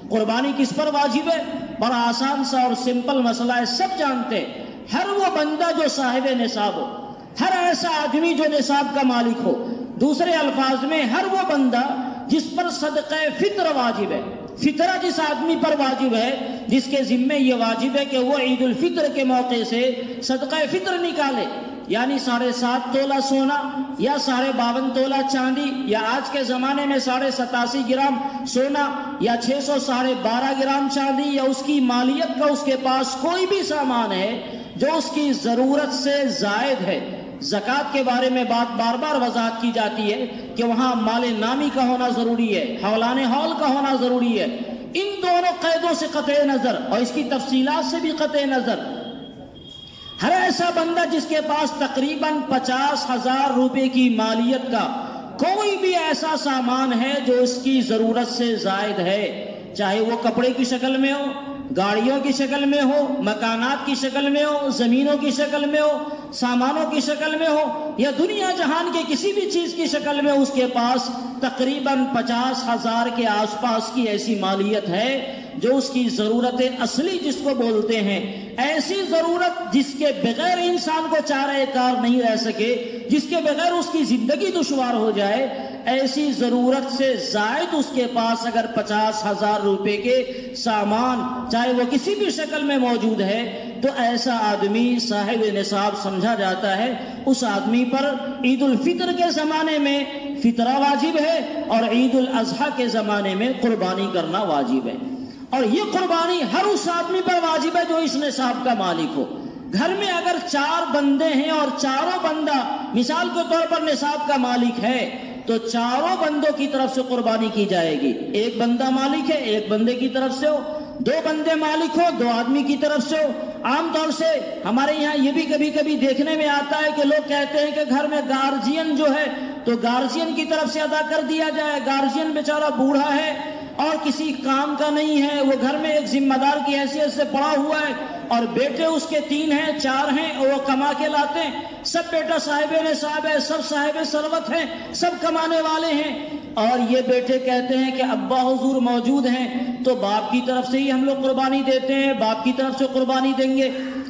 قربانی کس پر واجب ہے؟ بڑا آسان سا اور سمپل مسئلہ ہے، سب جانتے ہیں۔ ہر وہ بندہ جو صاحب نصاب ہو، ہر ایسا آدمی جو نصاب کا مالک ہو، دوسرے الفاظ میں ہر وہ بندہ جس پر صدقہ فطر واجب ہے، فطرہ جس آدمی پر واجب ہے، جس کے ذمے یہ واجب ہے کہ وہ عید الفطر کے موقع سے صدقہ فطر نکالے، یعنی 7.5 تولہ سونا یا 52.5 تولہ چاندی، یا آج کے زمانے میں 87.5 گرام سونا یا 612 گرام چاندی، یا اس کی مالیت کا اس کے پاس کوئی بھی سامان ہے جو اس کی ضرورت سے زائد ہے۔ زکوٰۃ کے بارے میں بات بار بار وضاحت کی جاتی ہے کہ وہاں مال نامی کا ہونا ضروری ہے، حولان حول کا ہونا ضروری ہے۔ ان دونوں قیدوں سے قطع نظر اور اس کی تفصیلات سے بھی قطع نظر، ہر ایسا بندہ جس کے پاس تقریباً 50,000 روپے کی مالیت کا کوئی بھی ایسا سامان ہے جو اس کی ضرورت سے زائد ہے، چاہے وہ کپڑے کی شکل میں ہو، گاڑیوں کی شکل میں ہو، مکانات کی شکل میں ہو، زمینوں کی شکل میں ہو، سامانوں کی شکل میں ہو، یا دنیا جہان کے کسی بھی چیز کی شکل میں، اس کے پاس تقریباً 50,000 کے آس پاس کی ایسی مالیت ہے جو اس کی ضرورت اصلی جس کو بولتے ہیں، ایسی ضرورت جس کے بغیر انسان کو چارہ کار نہیں رہ سکے، جس کے بغیر اس کی زندگی دشوار ہو جائے، ایسی ضرورت سے زائد اس کے پاس اگر 50,000 روپے کے سامان چاہے وہ کسی بھی شکل میں موجود ہے تو ایسا آدمی صاحب نصاب سمجھا جاتا ہے۔ اس آدمی پر عید الفطر کے زمانے میں فطرہ واجب ہے اور عید الاضحیٰ کے زمانے میں قربانی کرنا واجب ہے، اور یہ قربانی ہر اس آدمی پر واجب ہے جو اس نصاب کا مالک ہو۔ گھر میں اگر 4 بندے ہیں اور چاروں بندہ مثال کے طور پر نصاب کا مالک ہے تو چاروں بندوں کی طرف سے قربانی کی جائے گی۔ ایک بندہ مالک ہے، ایک بندے کی طرف سے ہو، 2 بندے مالک ہو، 2 آدمی کی طرف سے ہو۔ عام طور سے ہمارے یہاں یہ بھی کبھی کبھی دیکھنے میں آتا ہے کہ لوگ کہتے ہیں کہ گھر میں گارجین جو ہے تو گارجین کی طرف سے ادا کر دیا جائے، گارجین بیچارہ بوڑھا ہے اور کسی کام کا نہیں ہے، وہ گھر میں ایک ذمہ دار کی حیثیت سے پڑا ہوا ہے، اور بیٹے اس کے 3 ہیں 4 ہیں اور وہ کما کے لاتے ہیں، سب بیٹا صاحب نصاب ہے، سب صاحب ثروت ہیں، سب کمانے والے ہیں، اور یہ بیٹے کہتے ہیں کہ ابا حضور موجود ہیں تو باپ کی طرف سے ہی ہم لوگ قربانی دیتے ہیں، باپ کی طرف سے قربانی دیں گے۔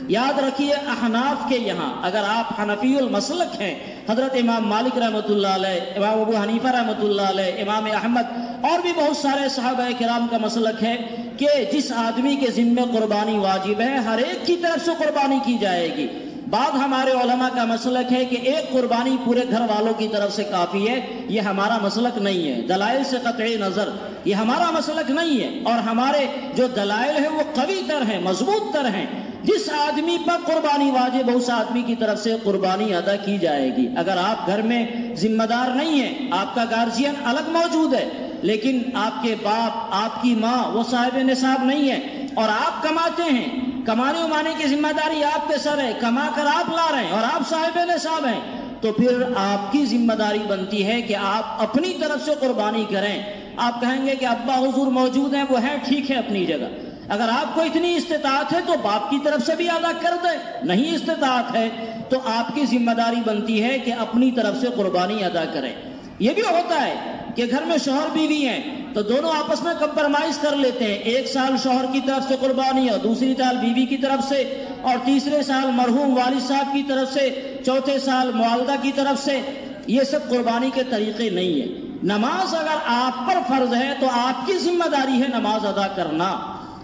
یاد رکھیے احناف کے یہاں اگر آپ حنفی المسلک ہیں، حضرت امام مالک رحمۃ اللہ علیہ، امام ابو حنیفہ رحمۃ اللہ علیہ، امام احمد اور بھی بہت سارے صحابہ کرام کا مسلک ہے کہ جس آدمی کے ذمہ قربانی واجب ہے ہر ایک کی طرف سے قربانی کی جائے گی۔ بعد ہمارے علماء کا مسلک ہے کہ ایک قربانی پورے گھر والوں کی طرف سے کافی ہے، یہ ہمارا مسلک نہیں ہے، دلائل سے قطع نظر یہ ہمارا مسلک نہیں ہے، اور ہمارے جو دلائل ہیں وہ قوی تر ہیں، مضبوط تر ہیں۔ جس آدمی پر قربانی واجب ہے اس آدمی کی طرف سے قربانی ادا کی جائے گی۔ اگر آپ گھر میں ذمہ دار نہیں ہیں، آپ کا گارجین الگ موجود ہے، لیکن آپ کے باپ، آپ کی ماں وہ صاحب نصاب نہیں ہے اور آپ کماتے ہیں، کمانے امانے کی ذمہ داری آپ کے سر ہے، کما کر آپ لا رہے ہیں اور آپ صاحب نصاب ہیں، تو پھر آپ کی ذمہ داری بنتی ہے کہ آپ اپنی طرف سے قربانی کریں۔ آپ کہیں گے کہ ابا حضور موجود ہیں، وہ ہیں، ٹھیک ہے اپنی جگہ، اگر آپ کو اتنی استطاعت ہے تو باپ کی طرف سے بھی ادا کر دیں، نہیں استطاعت ہے تو آپ کی ذمہ داری بنتی ہے کہ اپنی طرف سے قربانی ادا کریں۔ یہ بھی ہوتا ہے کہ گھر میں شوہر بیوی ہیں تو دونوں آپس میں کمپرمائز کر لیتے ہیں، 1 سال شوہر کی طرف سے قربانی اور دوسری سال بیوی کی طرف سے، اور تیسرے سال مرحوم والد صاحب کی طرف سے، چوتھے سال والدہ کی طرف سے۔ یہ سب قربانی کے طریقے نہیں ہیں۔ نماز اگر آپ پر فرض ہے تو آپ کی ذمہ داری ہے نماز ادا کرنا۔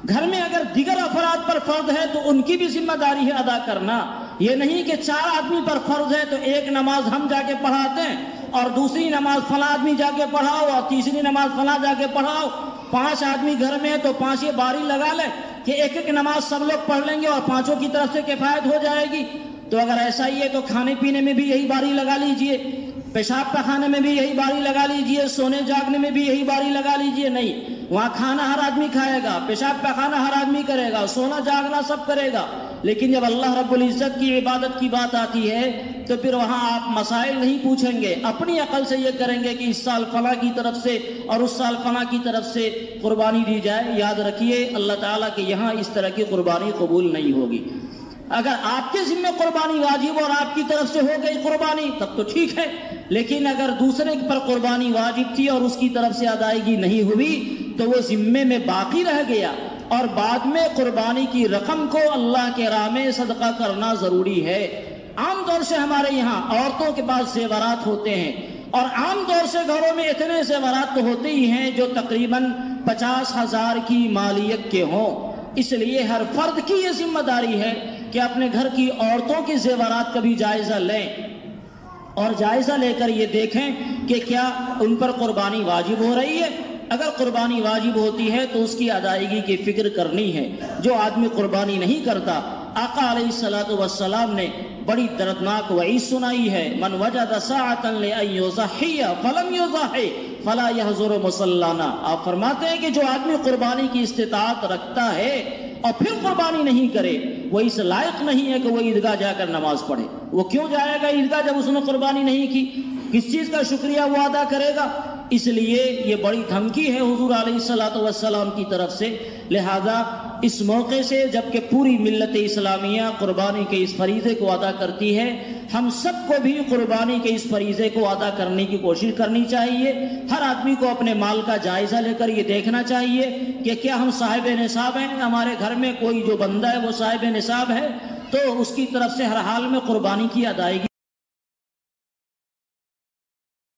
گھر میں اگر دیگر افراد پر فرض ہے تو ان کی بھی ذمہ داری ہے ادا کرنا۔ یہ نہیں کہ 4 آدمی پر فرض ہے تو ایک نماز ہم جا کے پڑھاتے ہیں اور دوسری نماز فلاں آدمی جا کے پڑھاؤ اور تیسری نماز فلاں جا کے پڑھاؤ۔ 5 آدمی گھر میں ہے تو 5 یہ باری لگا لیں کہ ایک نماز سب لوگ پڑھ لیں گے اور 5 کی طرف سے کفایت ہو جائے گی۔ تو اگر ایسا ہی ہے تو کھانے پینے میں بھی یہی باری لگا لیجئے، پیشاب پخانے میں بھی یہی باری لگا لیجئے، سونے جاگنے میں بھی یہی باری لگا لیجئے۔ نہیں، وہاں کھانا ہر آدمی کھائے گا، پیشاب پخانا ہر آدمی کرے گا، سونا جاگنا سب کرے گا، لیکن جب اللہ رب العزت کی عبادت کی بات آتی ہے تو پھر وہاں آپ مسائل نہیں پوچھیں گے، اپنی عقل سے یہ کریں گے کہ اس سال فلاں کی طرف سے اور اس سال فلاں کی طرف سے قربانی دی جائے۔ یاد رکھیے اللہ تعالیٰ کے یہاں اس طرح کی قربانی قبول نہیں ہوگی۔ اگر آپ کے ذمہ قربانی واجب اور آپ کی طرف سے ہو گئی قربانی تب تو ٹھیک ہے، لیکن اگر دوسرے پر قربانی واجب تھی اور اس کی طرف سے ادائیگی نہیں ہوئی تو وہ ذمے میں باقی رہ گیا، اور بعد میں قربانی کی رقم کو اللہ کے راہ میں صدقہ کرنا ضروری ہے۔ عام طور سے ہمارے یہاں عورتوں کے پاس زیورات ہوتے ہیں، اور عام طور سے گھروں میں اتنے زیورات تو ہوتے ہی ہیں جو تقریباً 50,000 کی مالیت کے ہوں۔ اس لیے ہر فرد کی یہ ذمہ داری ہے کہ اپنے گھر کی عورتوں کے زیورات کا بھی جائزہ لیں، اور جائزہ لے کر یہ دیکھیں کہ کیا ان پر قربانی واجب ہو رہی ہے۔ اگر قربانی واجب ہوتی ہے تو اس کی ادائیگی کی فکر کرنی ہے۔ جو آدمی قربانی نہیں کرتا، آقا علیہ الصلوۃ والسلام نے بڑی دردناک وعید سنائی ہے، من وجد ساعۃ لأن یضحی فلم یضحی فلا یحضر مصلانا۔ آپ فرماتے ہیں کہ جو آدمی قربانی کی استطاعت رکھتا ہے اور پھر قربانی نہیں کرے، وہ اس لائق نہیں ہے کہ وہ عیدگاہ جا کر نماز پڑھے۔ وہ کیوں جائے گا عیدگاہ جب اس نے قربانی نہیں کی؟ کس چیز کا شکریہ وہ ادا کرے گا؟ اس لیے یہ بڑی دھمکی ہے حضور علیہ الصلوۃ والسلام کی طرف سے۔ لہذا اس موقع سے جبکہ پوری ملت اسلامیہ قربانی کے اس فریضے کو ادا کرتی ہے، ہم سب کو بھی قربانی کے اس فریضے کو ادا کرنے کی کوشش کرنی چاہیے۔ ہر آدمی کو اپنے مال کا جائزہ لے کر یہ دیکھنا چاہیے کہ کیا ہم صاحب نصاب ہیں، ہمارے گھر میں کوئی جو بندہ ہے وہ صاحب نصاب ہے، تو اس کی طرف سے ہر حال میں قربانی کی ادائیگی